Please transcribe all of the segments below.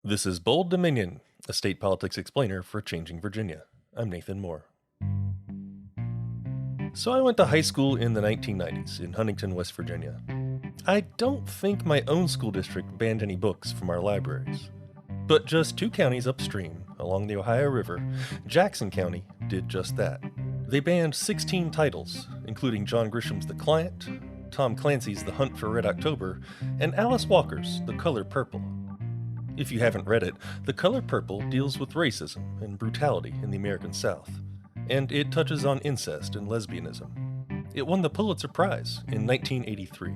This is Bold Dominion, a state politics explainer for Changing Virginia. I'm Nathan Moore. So I went to high school in the 1990s in Huntington, West Virginia. I don't think my own school district banned any books from our libraries. But just 2 counties upstream, along the Ohio River, Jackson County did just that. They banned 16 titles, including John Grisham's The Client, Tom Clancy's The Hunt for Red October, and Alice Walker's The Color Purple. If you haven't read it, The Color Purple deals with racism and brutality in the American South, and it touches on incest and lesbianism. It won the Pulitzer Prize in 1983.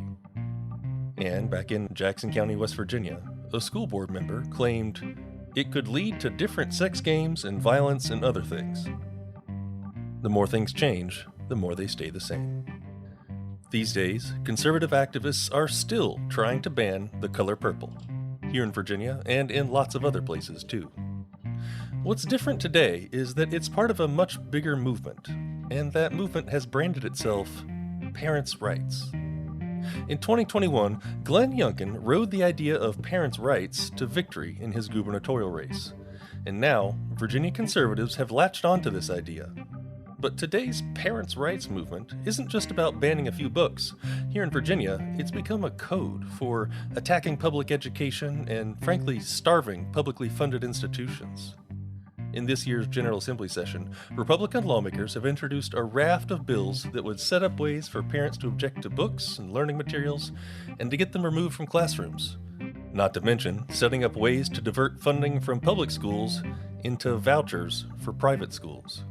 And back in Jackson County, West Virginia, a school board member claimed it could lead to different sex games and violence and other things. The more things change, the more they stay the same. These days, conservative activists are still trying to ban The Color Purple, here in Virginia and in lots of other places too. What's different today is that it's part of a much bigger movement, and that movement has branded itself Parents' Rights. In 2021, Glenn Youngkin rode the idea of parents' rights to victory in his gubernatorial race, and now Virginia conservatives have latched onto this idea. But today's parents' rights movement isn't just about banning a few books. Here in Virginia, it's become a code for attacking public education and, frankly, starving publicly funded institutions. In this year's General Assembly session, Republican lawmakers have introduced a raft of bills that would set up ways for parents to object to books and learning materials and to get them removed from classrooms. Not to mention setting up ways to divert funding from public schools into vouchers for private schools.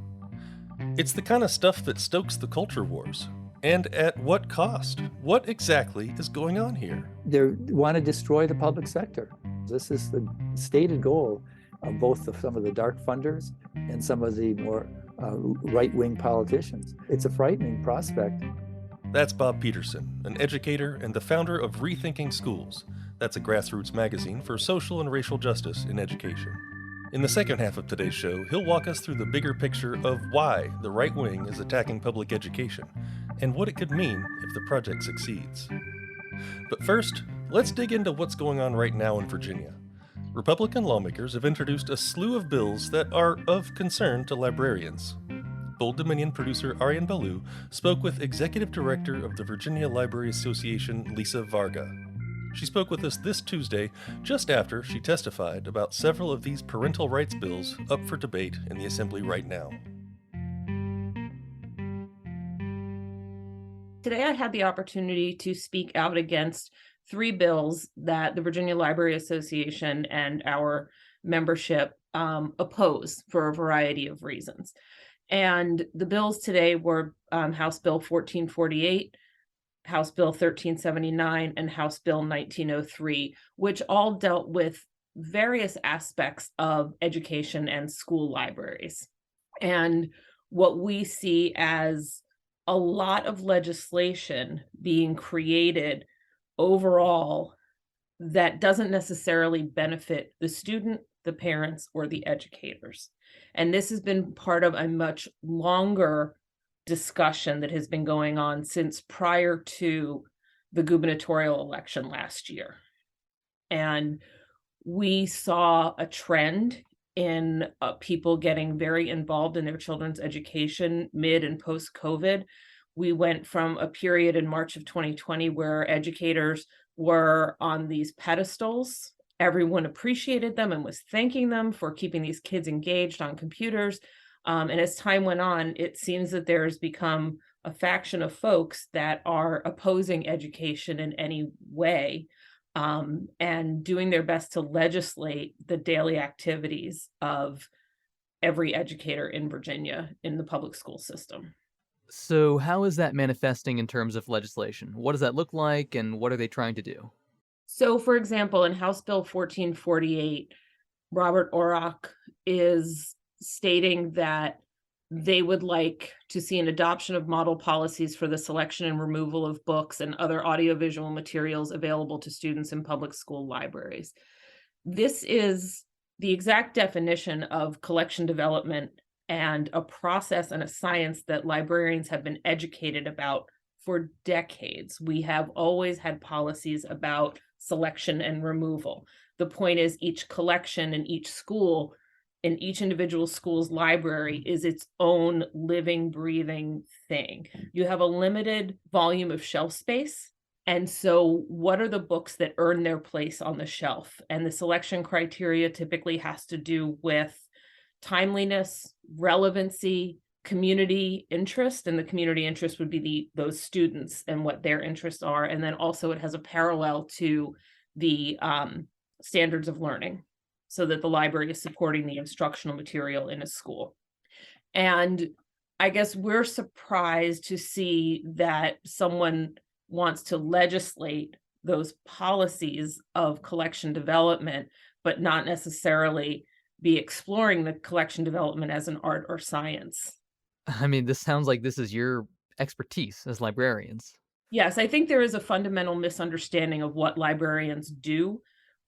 It's the kind of stuff that stokes the culture wars. And at what cost? What exactly is going on here? They want to destroy the public sector. This is the stated goal of both some of the dark funders and some of the more right-wing politicians. It's a frightening prospect. That's Bob Peterson, an educator and the founder of Rethinking Schools. That's a grassroots magazine for social and racial justice in education. In the second half of today's show, he'll walk us through the bigger picture of why the right wing is attacking public education and what it could mean if the project succeeds. But first, let's dig into what's going on right now in Virginia. Republican lawmakers have introduced a slew of bills that are of concern to librarians. Bold Dominion producer Ariane Ballou spoke with Executive Director of the Virginia Library Association, Lisa Varga. She spoke with us this Tuesday, just after she testified about several of these parental rights bills up for debate in the Assembly right now. Today I had the opportunity to speak out against 3 bills that the Virginia Library Association and our membership oppose for a variety of reasons. And the bills today were House Bill 1448, House Bill 1379, and House Bill 1903, which all dealt with various aspects of education and school libraries. And what we see as a lot of legislation being created overall that doesn't necessarily benefit the student, the parents, or the educators. And this has been part of a much longer discussion that has been going on since prior to the gubernatorial election last year. And we saw a trend in people getting very involved in their children's education mid and post-COVID. We went from a period in March of 2020 where educators were on these pedestals. Everyone appreciated them and was thanking them for keeping these kids engaged on computers. And as time went on, it seems that there's become a faction of folks that are opposing education in any way and doing their best to legislate the daily activities of every educator in Virginia in the public school system. So how is that manifesting in terms of legislation? What does that look like, and what are they trying to do? So, for example, in House Bill 1448, Robert Orrock is stating that they would like to see an adoption of model policies for the selection and removal of books and other audiovisual materials available to students in public school libraries. This is the exact definition of collection development and a process and a science that librarians have been educated about for decades. We have always had policies about selection and removal. The point is each collection in each school, in each individual school's library, is its own living, breathing thing. You have a limited volume of shelf space. And so what are the books that earn their place on the shelf? And the selection criteria typically has to do with timeliness, relevancy, community interest, and the community interest would be those students and what their interests are. And then also it has a parallel to the standards of learning, so that the library is supporting the instructional material in a school. And I guess we're surprised to see that someone wants to legislate those policies of collection development, but not necessarily be exploring the collection development as an art or science. I mean, this sounds like this is your expertise as librarians. Yes, I think there is a fundamental misunderstanding of what librarians do,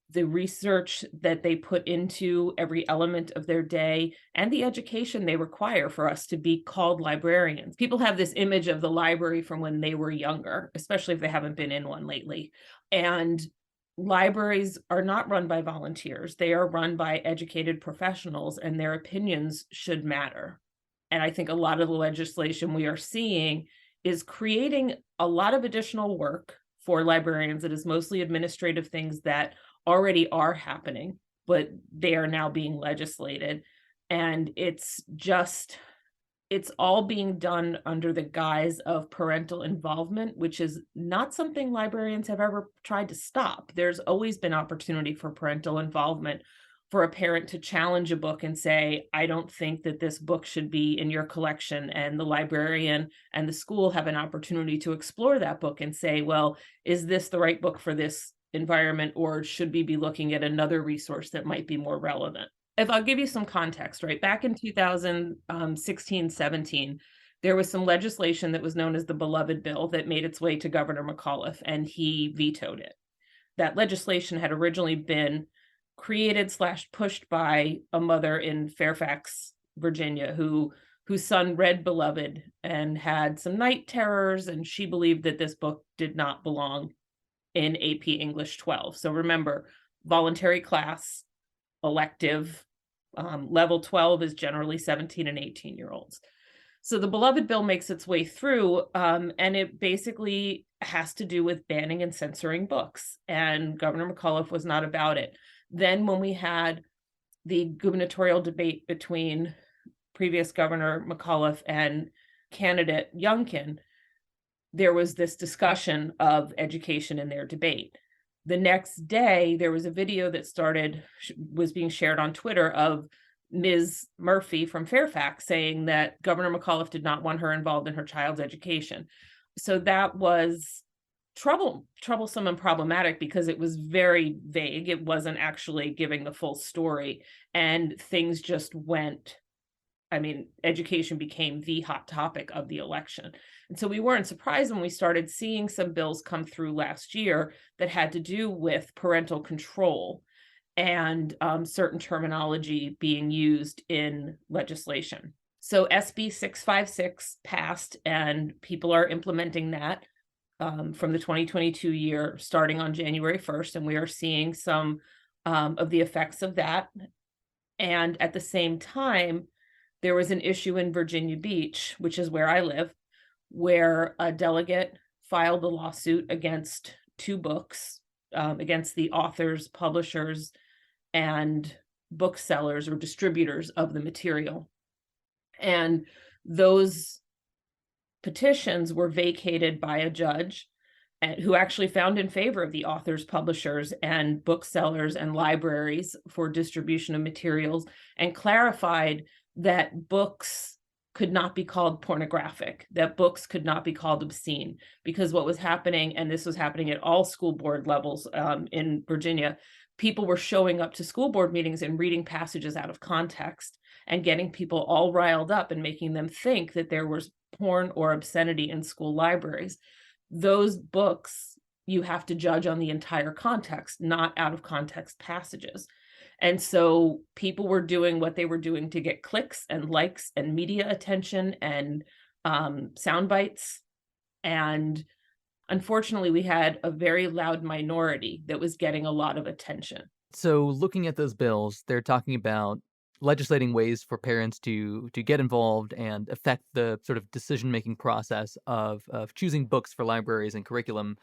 the research that they put into every element of their day, and the education they require for us to be called librarians. People have this image of the library from when they were younger, especially if they haven't been in one lately. And libraries are not run by volunteers. They are run by educated professionals, and their opinions should matter. And I think a lot of the legislation we are seeing is creating a lot of additional work for librarians. It is mostly administrative things that already are happening, but they are now being legislated. And it's all being done under the guise of parental involvement, which is not something librarians have ever tried to stop. There's always been opportunity for parental involvement, for a parent to challenge a book and say, I don't think that this book should be in your collection. And the librarian and the school have an opportunity to explore that book and say, well, is this the right book for this environment, or should we be looking at another resource that might be more relevant? If I'll give you some context, right? Back in 2016-17, there was some legislation that was known as the Beloved Bill that made its way to Governor McAuliffe, and he vetoed it. That legislation had originally been created / pushed by a mother in Fairfax, Virginia, whose son read Beloved and had some night terrors, and she believed that this book did not belong in AP English 12. So remember, voluntary class, elective, level 12 is generally 17 and 18-year-olds. So the Beloved Bill makes its way through, and it basically has to do with banning and censoring books. And Governor McAuliffe was not about it. Then when we had the gubernatorial debate between previous Governor McAuliffe and candidate Youngkin, there was this discussion of education in their debate. The next day, there was a video that was being shared on Twitter of Ms. Murphy from Fairfax saying that Governor McAuliffe did not want her involved in her child's education. So that was troublesome and problematic because it was very vague. It wasn't actually giving the full story, and things just went. I mean, education became the hot topic of the election. And so we weren't surprised when we started seeing some bills come through last year that had to do with parental control and certain terminology being used in legislation. So SB 656 passed, and people are implementing that from the 2022 year, starting on January 1st. And we are seeing some of the effects of that. And at the same time, there was an issue in Virginia Beach, which is where I live, where a delegate filed a lawsuit against 2 books, against the authors, publishers, and booksellers or distributors of the material. And those petitions were vacated by a judge who actually found in favor of the authors, publishers, and booksellers and libraries for distribution of materials, and clarified that books could not be called pornographic, that books could not be called obscene, because what was happening, and this was happening at all school board levels in Virginia, people were showing up to school board meetings and reading passages out of context and getting people all riled up and making them think that there was porn or obscenity in school libraries. Those books, you have to judge on the entire context, not out of context passages. And so people were doing what they were doing to get clicks and likes and media attention and sound bites. And Unfortunately, we had a very loud minority that was getting a lot of attention. So looking at those bills, they're talking about legislating ways for parents to get involved and affect the sort of decision-making process of choosing books for libraries and curriculum.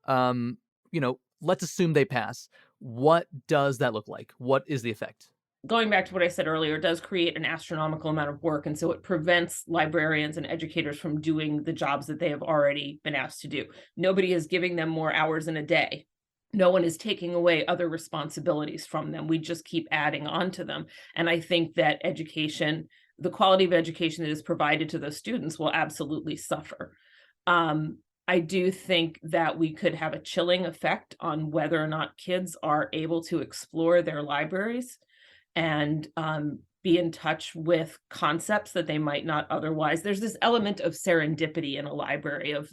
Let's assume they pass. What does that look like? What is the effect? Going back to what I said earlier, it does create an astronomical amount of work. And so it prevents librarians and educators from doing the jobs that they have already been asked to do. Nobody is giving them more hours in a day. No one is taking away other responsibilities from them. We just keep adding on to them. And I think that education, the quality of education that is provided to those students will absolutely suffer. I do think that we could have a chilling effect on whether or not kids are able to explore their libraries and be in touch with concepts that they might not otherwise. There's this element of serendipity in a library, of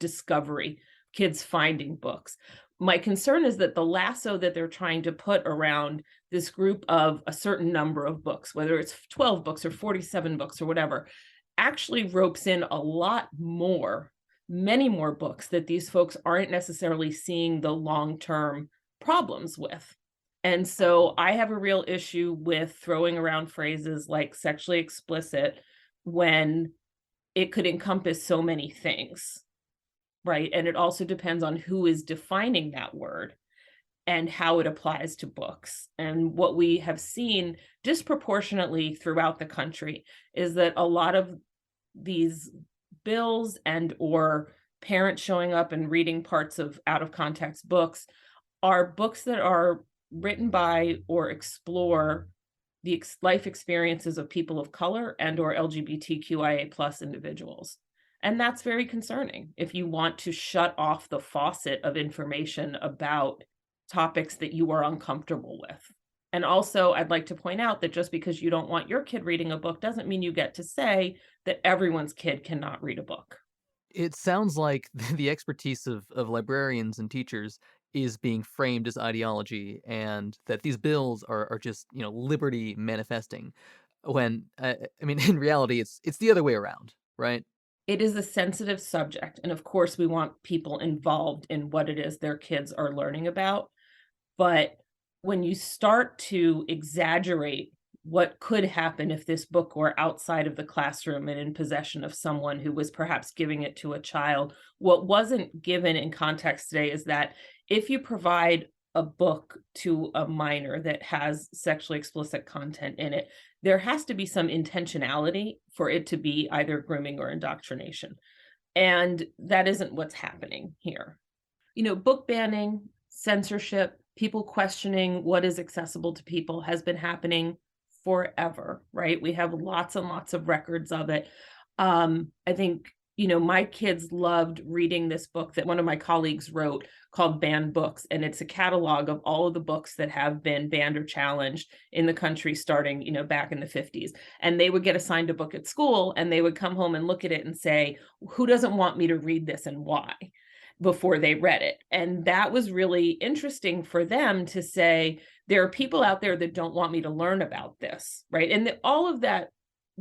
discovery, kids finding books. My concern is that the lasso that they're trying to put around this group of a certain number of books, whether it's 12 books or 47 books or whatever, actually ropes in a lot more, many more books that these folks aren't necessarily seeing the long-term problems with. And so I have a real issue with throwing around phrases like sexually explicit when it could encompass so many things, right? And it also depends on who is defining that word and how it applies to books. And what we have seen disproportionately throughout the country is that a lot of these bills and or parents showing up and reading parts of out of context books are books that are written by or explore the life experiences of people of color and or LGBTQIA plus individuals. And that's very concerning if you want to shut off the faucet of information about topics that you are uncomfortable with. And also, I'd like to point out that just because you don't want your kid reading a book doesn't mean you get to say that everyone's kid cannot read a book. It sounds like the expertise of librarians and teachers is being framed as ideology, and that these bills are just liberty manifesting. When I mean, in reality, it's the other way around, right? It is a sensitive subject. And of course, we want people involved in what it is their kids are learning about. But when you start to exaggerate what could happen if this book were outside of the classroom and in possession of someone who was perhaps giving it to a child, what wasn't given in context today is that if you provide a book to a minor that has sexually explicit content in it, there has to be some intentionality for it to be either grooming or indoctrination. And that isn't what's happening here. Book banning, censorship, people questioning what is accessible to people has been happening forever, right? We have lots and lots of records of it. I think, my kids loved reading this book that one of my colleagues wrote called Banned Books. And it's a catalog of all of the books that have been banned or challenged in the country starting, back in the 50s. And they would get assigned a book at school and they would come home and look at it and say, who doesn't want me to read this and why? Before they read it. And that was really interesting for them to say, there are people out there that don't want me to learn about this, right? And all of that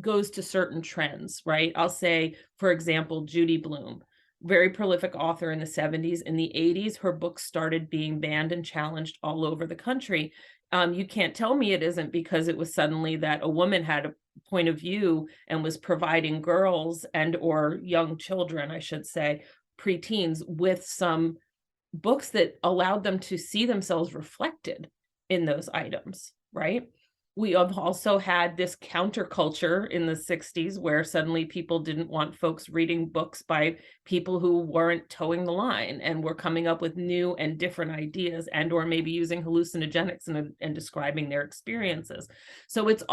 goes to certain trends, right? I'll say, for example, Judy Blume, very prolific author in the 70s. In the 80s, her books started being banned and challenged all over the country. You can't tell me it isn't because it was suddenly that a woman had a point of view and was providing girls and or young children, I should say, preteens, with some books that allowed them to see themselves reflected in those items, right? We have also had this counterculture in the 60s where suddenly people didn't want folks reading books by people who weren't towing the line and were coming up with new and different ideas and or maybe using hallucinogenics and describing their experiences. So it's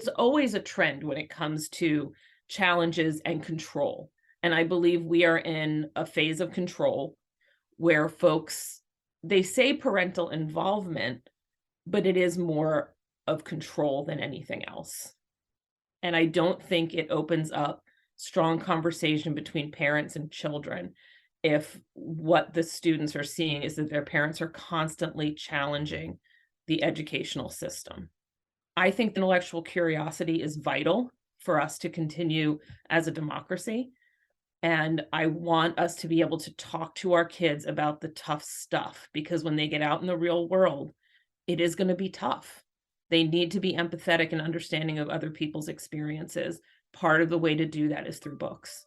always a trend when it comes to challenges and control. And I believe we are in a phase of control where folks, they say parental involvement, but it is more of control than anything else. And I don't think it opens up strong conversation between parents and children if what the students are seeing is that their parents are constantly challenging the educational system. I think intellectual curiosity is vital for us to continue as a democracy. And I want us to be able to talk to our kids about the tough stuff, because when they get out in the real world, it is going to be tough. They need to be empathetic and understanding of other people's experiences. Part of the way to do that is through books.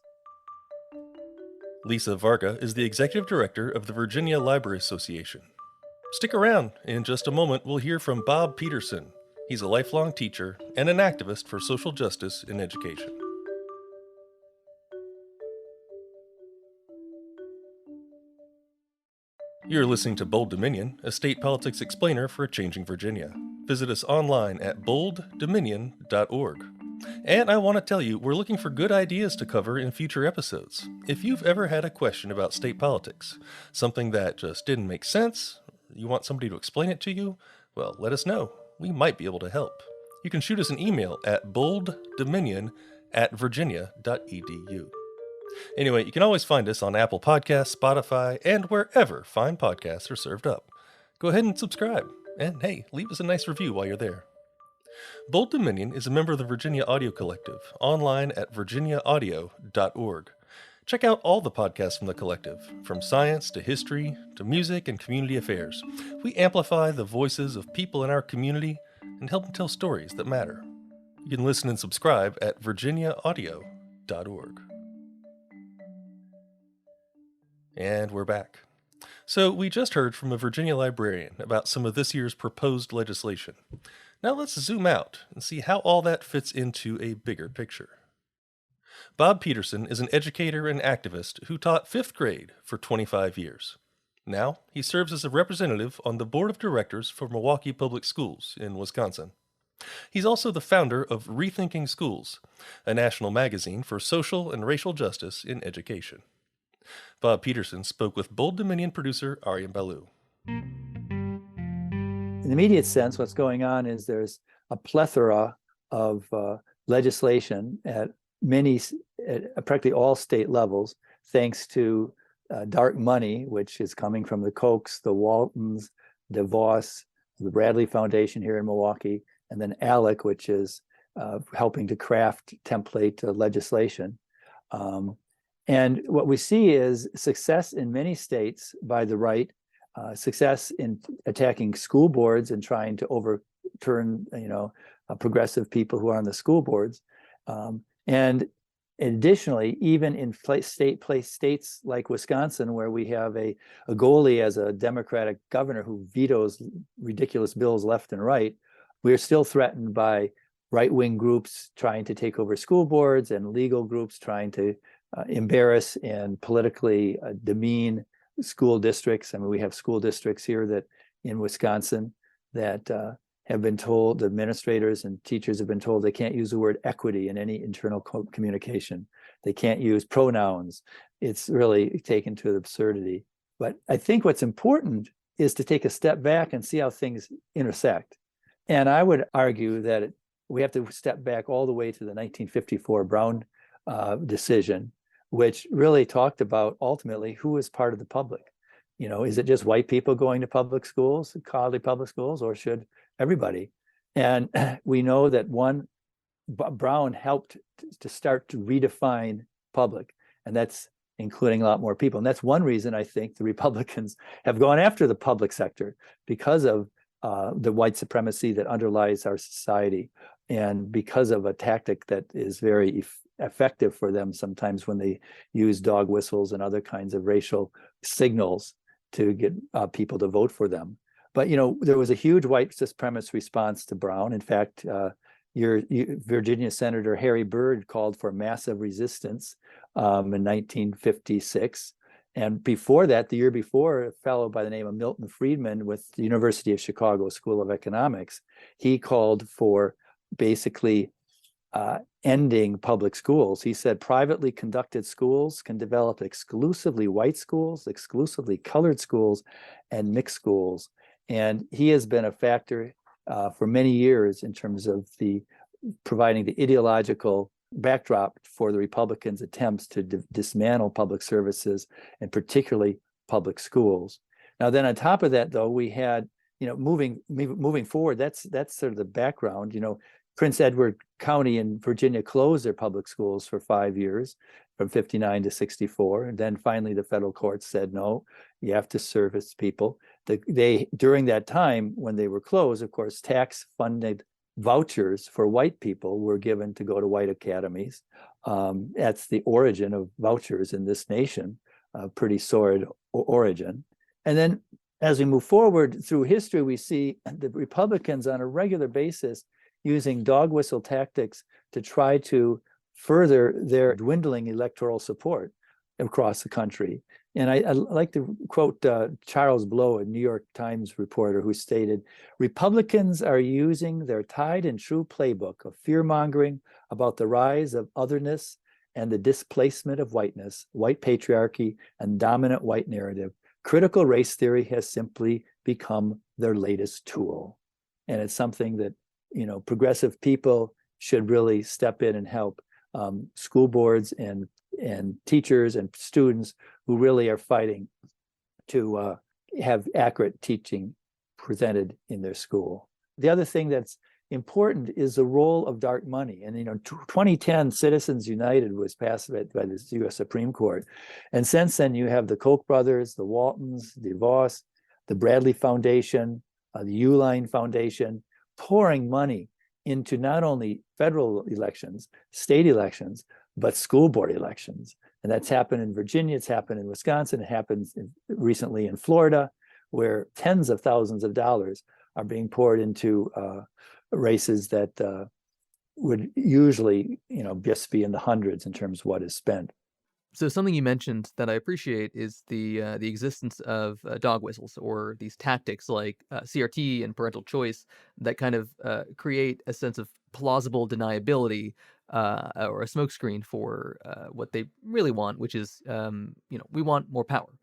Lisa Varga is the executive director of the Virginia Library Association. Stick around. In just a moment, we'll hear from Bob Peterson. He's a lifelong teacher and an activist for social justice in education. You're listening to Bold Dominion, a state politics explainer for a changing Virginia. Visit us online at bolddominion.org. And I want to tell you, we're looking for good ideas to cover in future episodes. If you've ever had a question about state politics, something that just didn't make sense, you want somebody to explain it to you, well, let us know. We might be able to help. You can shoot us an email at bolddominion@virginia.edu. Anyway, you can always find us on Apple Podcasts, Spotify, and wherever fine podcasts are served up. Go ahead and subscribe. And hey, leave us a nice review while you're there. Bold Dominion is a member of the Virginia Audio Collective, online at virginiaaudio.org. Check out all the podcasts from the collective, from science to history to music and community affairs. We amplify the voices of people in our community and help them tell stories that matter. You can listen and subscribe at virginiaaudio.org. And we're back. So we just heard from a Virginia librarian about some of this year's proposed legislation. Now let's zoom out and see how all that fits into a bigger picture. Bob Peterson is an educator and activist who taught 5th grade for 25 years. Now he serves as a representative on the board of directors for Milwaukee Public Schools in Wisconsin. He's also the founder of Rethinking Schools, a national magazine for social and racial justice in education. Bob Peterson spoke with Bold Dominion producer Aryan Baloo. In the immediate sense, what's going on is there's a plethora of legislation at practically all state levels, thanks to dark money, which is coming from the Kochs, the Waltons, DeVos, the Bradley Foundation here in Milwaukee, and then ALEC, which is helping to craft template legislation. And what we see is success in many states by the right, success in attacking school boards and trying to overturn, progressive people who are on the school boards. And additionally, even in states like Wisconsin, where we have a goalie as a Democratic governor who vetoes ridiculous bills left and right, we are still threatened by right-wing groups trying to take over school boards and legal groups trying to embarrass and politically demean school districts. I mean, we have school districts here that in Wisconsin that have been told, the administrators and teachers have been told they can't use the word equity in any internal communication. They can't use pronouns. It's really taken to absurdity. But I think what's important is to take a step back and see how things intersect. And I would argue that we have to step back all the way to the 1954 Brown decision, which really talked about ultimately who is part of the public. Is it just white people going to public schools, quality public schools, or should everybody? And we know that Brown helped to start to redefine public, and that's including a lot more people. And that's one reason I think the Republicans have gone after the public sector, because of the white supremacy that underlies our society, and because of a tactic that is very effective for them sometimes when they use dog whistles and other kinds of racial signals to get people to vote for them. But there was a huge white supremacist response to Brown. In fact, your Virginia Senator Harry Byrd called for massive resistance in 1956. And before that, the year before, a fellow by the name of Milton Friedman with the University of Chicago School of Economics, he called for basically ending public schools. He said privately conducted schools can develop exclusively white schools, exclusively colored schools, and mixed schools. And he has been a factor for many years in terms of providing the ideological backdrop for the Republicans' attempts to dismantle public services, and particularly public schools. Now, then on top of that, though, we had, moving forward, that's sort of the background. Prince Edward County in Virginia closed their public schools for 5 years. from 59 to 64. And then finally, the federal courts said, no, you have to service people. During that time, when they were closed, of course, tax-funded vouchers for white people were given to go to white academies. That's the origin of vouchers in this nation, a pretty sordid origin. And then as we move forward through history, we see the Republicans on a regular basis using dog whistle tactics to try to further their dwindling electoral support across the country. And I like to quote Charles Blow, a New York Times reporter, who stated, "Republicans are using their tried and true playbook of fear-mongering about the rise of otherness and the displacement of whiteness, white patriarchy, and dominant white narrative. Critical race theory has simply become their latest tool." And it's something that, you know, progressive people should really step in and help school boards and teachers and students who really are fighting to have accurate teaching presented in their school. The other thing that's important is the role of dark money. And, you know, 2010 Citizens United was passed by the US Supreme Court. And since then, you have the Koch brothers, the Waltons, the Voss, the Bradley Foundation, the Uline Foundation, pouring money into not only federal elections, state elections, but school board elections. And that's happened in Virginia, it's happened in Wisconsin, it happens recently in Florida, where tens of thousands of dollars are being poured into races that would usually, you know, just be in the hundreds in terms of what is spent. So something you mentioned that I appreciate is the existence of dog whistles, or these tactics like CRT and parental choice that kind of create a sense of plausible deniability, or a smokescreen for what they really want, which is, we want more power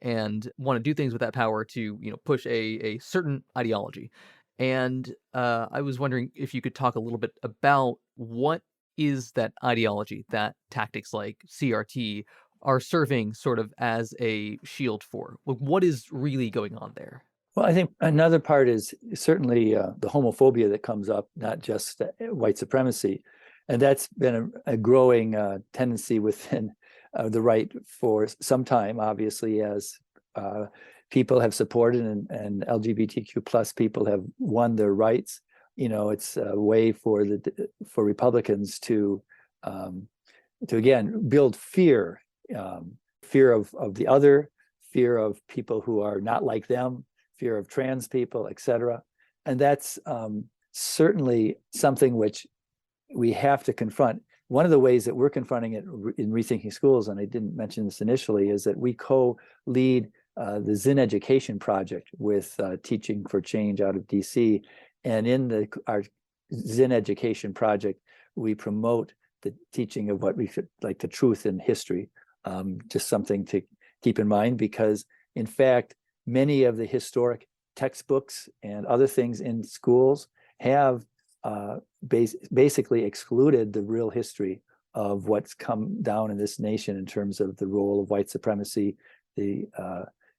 and want to do things with that power to, push a certain ideology. And I was wondering if you could talk a little bit about what is that ideology that tactics like CRT are serving sort of as a shield for? What is really going on there? Well, I think another part is certainly the homophobia that comes up, not just white supremacy. And that's been a growing tendency within the right for some time, obviously, as people have supported and LGBTQ plus people have won their rights. You know, it's a way for Republicans to again build fear, fear of the other, fear of people who are not like them, fear of trans people, et cetera. And that's certainly something which we have to confront. One of the ways that we're confronting it in Rethinking Schools, and I didn't mention this initially, is that we co-lead the Zin Education Project with Teaching for Change out of DC. And in our Zin Education Project, we promote the teaching of what we should like the truth in history. Just something to keep in mind, because in fact, many of the historic textbooks and other things in schools have basically excluded the real history of what's come down in this nation in terms of the role of white supremacy, the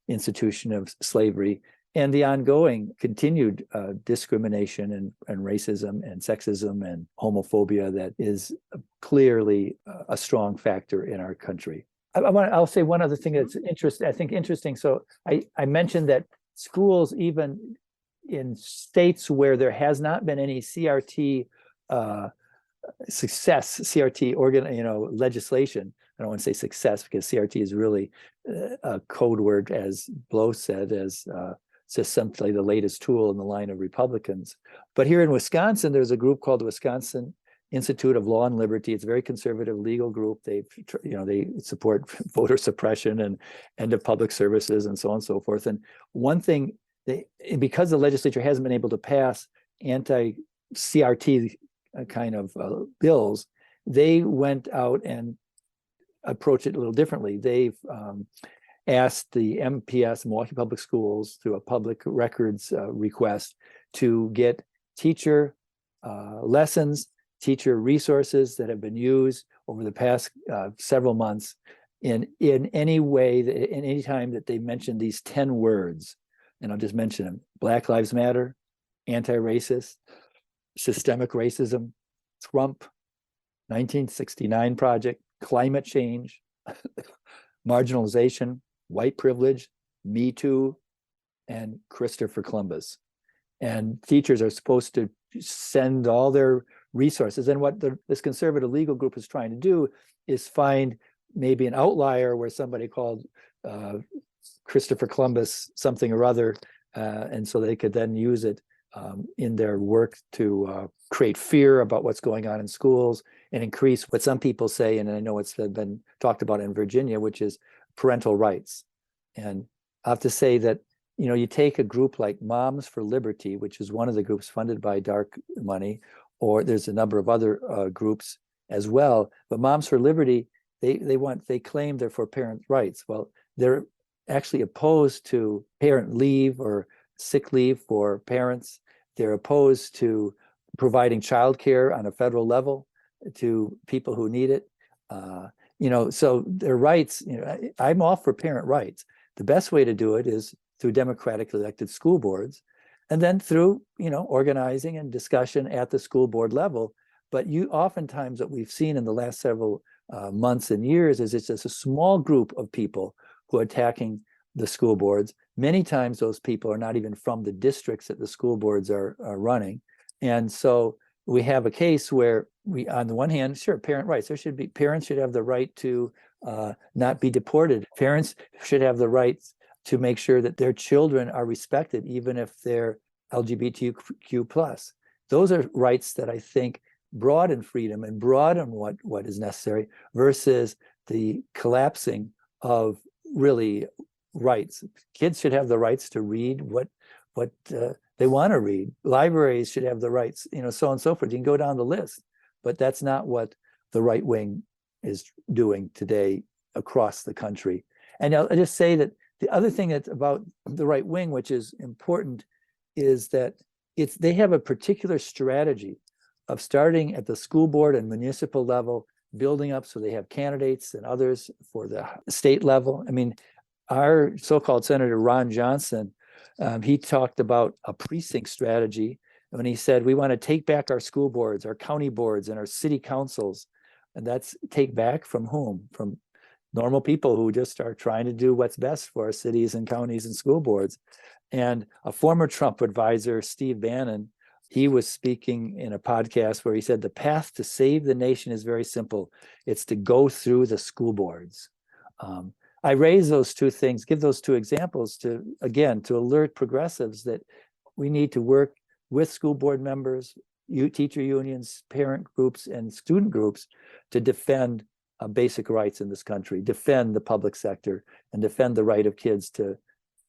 institution of slavery, and the ongoing continued discrimination and racism and sexism and homophobia that is clearly a strong factor in our country. I'll say one other thing that's interesting. So I mentioned that schools, even in states where there has not been any CRT success, CRT legislation. I don't want to say success because CRT is really a code word, as Blow said, as just simply the latest tool in the line of Republicans. But here in Wisconsin, there's a group called the Wisconsin Institute of Law and Liberty. It's a very conservative legal group. They support voter suppression and end of public services and so on and so forth. And one thing, because the legislature hasn't been able to pass anti-CRT kind of bills, they went out and approached it a little differently. They've asked the MPS, Milwaukee Public Schools, through a public records request to get teacher lessons, teacher resources that have been used over the past several months in any way, in any time that they mention these 10 words. And I'll just mention them: Black Lives Matter, anti-racist, systemic racism, Trump, 1969 Project, climate change, marginalization, white privilege, Me Too, and Christopher Columbus. And teachers are supposed to send all their resources. And what this conservative legal group is trying to do is find maybe an outlier where somebody called Christopher Columbus something or other, and so they could then use it in their work to create fear about what's going on in schools and increase what some people say, and I know it's been talked about in Virginia, which is parental rights. And I have to say that, you know, you take a group like Moms for Liberty, which is one of the groups funded by dark money, or there's a number of other groups as well. But Moms for Liberty, they claim they're for parent rights. Well, they're actually opposed to parent leave or sick leave for parents. They're opposed to providing childcare on a federal level to people who need it. You know, so their rights, you know, I'm all for parent rights. The best way to do it is through democratically elected school boards, and then through, you know, organizing and discussion at the school board level. But you oftentimes what we've seen in the last several months and years is it's just a small group of people who are attacking the school boards. Many times those people are not even from the districts that the school boards are running. And so we have a case where we, on the one hand, sure, parent rights, parents should have the right to not be deported. Parents should have the right to make sure that their children are respected, even if they're LGBTQ+. Those are rights that I think broaden freedom and broaden what is necessary versus the collapsing of really rights. Kids should have the rights to read what they want to read. Libraries should have the rights, you know, so on and so forth. You can go down the list, but that's not what the right wing is doing today across the country. And I'll just say that the other thing that's about the right wing, which is important, is that they have a particular strategy of starting at the school board and municipal level, building up so they have candidates and others for the state level. I mean, our so-called Senator Ron Johnson, he talked about a precinct strategy when he said, we want to take back our school boards, our county boards, and our city councils. And that's take back from whom? From normal people who just are trying to do what's best for our cities and counties and school boards. And a former Trump advisor, Steve Bannon, he was speaking in a podcast where he said, the path to save the nation is very simple. It's to go through the school boards. I raise those two things, give those two examples to alert progressives that we need to work with school board members, teacher unions, parent groups, and student groups to defend basic rights in this country, defend the public sector, and defend the right of kids to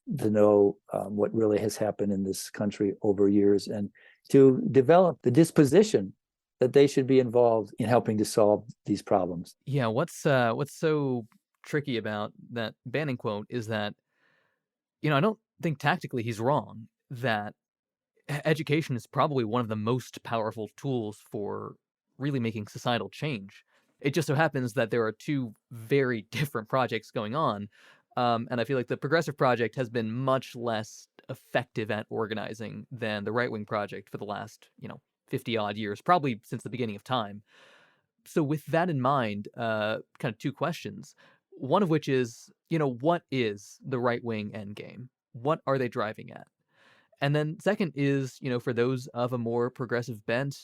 know what really has happened in this country over years, and to develop the disposition that they should be involved in helping to solve these problems. Yeah, what's so tricky about that Bannon quote is that, you know, I don't think tactically he's wrong, that education is probably one of the most powerful tools for really making societal change. It just so happens that there are two very different projects going on. And I feel like the Progressive Project has been much less effective at organizing than the right-wing project for the last, 50-odd years, probably since the beginning of time. So with that in mind, kind of two questions. One of which is, what is the right-wing endgame? What are they driving at? And then second is, for those of a more progressive bent,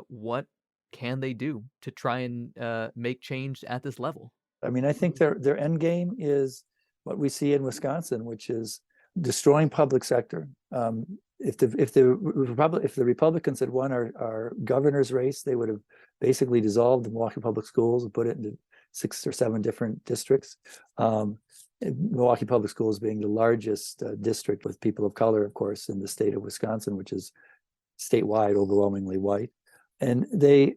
what can they do to try and make change at this level? I mean, I think their end game is what we see in Wisconsin, which is destroying public sector. If the Republicans had won our governor's race, they would have basically dissolved the Milwaukee Public Schools and put it into 6 or 7 different districts. Milwaukee Public Schools being the largest district with people of color, of course, in the state of Wisconsin, which is statewide overwhelmingly white. And they,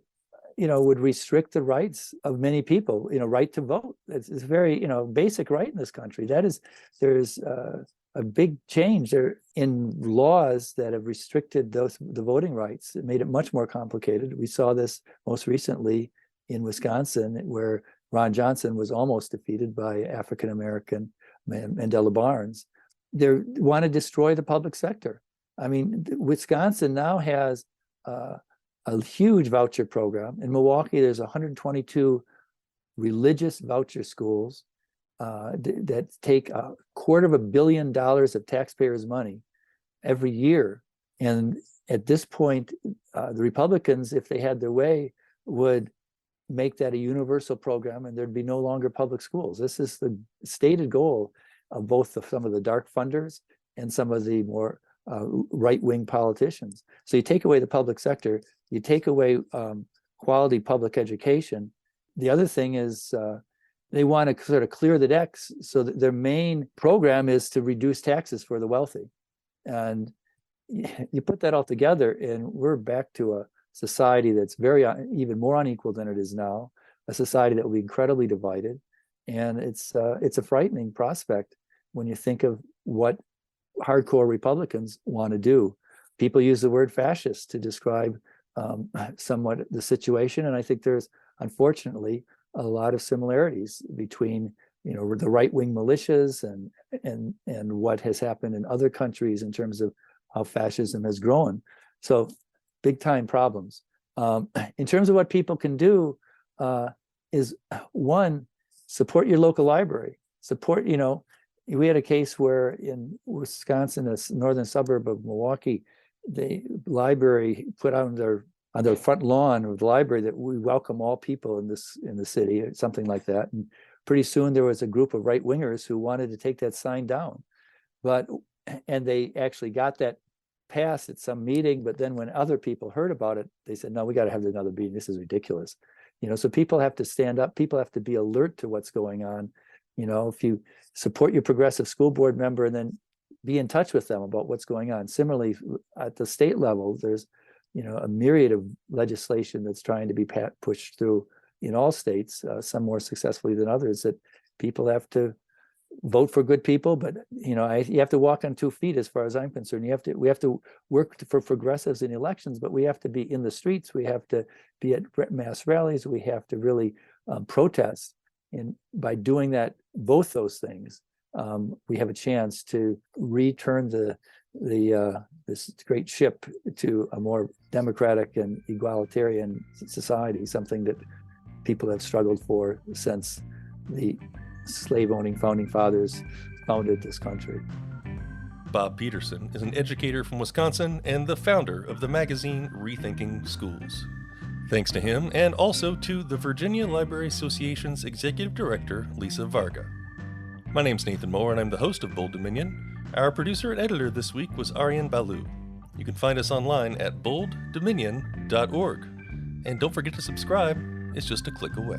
would restrict the rights of many people, right to vote. It's a very, basic right in this country. There's a big change there in laws that have restricted the voting rights. It made it much more complicated. We saw this most recently in Wisconsin, where Ron Johnson was almost defeated by African-American Mandela Barnes. They want to destroy the public sector. I mean, Wisconsin now has a huge voucher program. In Milwaukee, there's 122 religious voucher schools that take $250 million of taxpayers' money every year. And at this point, the Republicans, if they had their way, would make that a universal program and there'd be no longer public schools. This is the stated goal of both some of the dark funders and some of the more right-wing politicians. So you take away the public sector, you take away quality public education. The other thing is they want to sort of clear the decks so that their main program is to reduce taxes for the wealthy. And you put that all together and we're back to a society that's very even more unequal than it is now, a society that will be incredibly divided. And it's a frightening prospect when you think of what hardcore Republicans want to do. People use the word fascist to describe somewhat the situation. And I think there's, unfortunately, a lot of similarities between the right-wing militias and what has happened in other countries in terms of how fascism has grown. So big time problems. In terms of what people can do is one, support your local library. Support, we had a case where in Wisconsin, a northern suburb of Milwaukee, the library put on their front lawn of the library that we welcome all people in the city, or something like that. And pretty soon there was a group of right-wingers who wanted to take that sign down. And they actually got that passed at some meeting, but then when other people heard about it, they said, no, we got to have another meeting. This is ridiculous. So people have to stand up. People have to be alert to what's going on. If you support your progressive school board member and then be in touch with them about what's going on. Similarly, at the state level, there's a myriad of legislation that's trying to be pushed through in all states, some more successfully than others, that people have to vote for good people, but you have to walk on 2 feet as far as I'm concerned. We have to work for progressives in elections, but we have to be in the streets. We have to be at mass rallies. We have to really protest. And by doing that, both those things, we have a chance to return this great ship to a more democratic and egalitarian society, something that people have struggled for since the slave-owning founding fathers founded this country. Bob Peterson is an educator from Wisconsin and the founder of the magazine Rethinking Schools. Thanks to him, and also to the Virginia Library Association's Executive Director, Lisa Varga. My name's Nathan Moore, and I'm the host of Bold Dominion. Our producer and editor this week was Aryan Balu. You can find us online at bolddominion.org. And don't forget to subscribe, it's just a click away.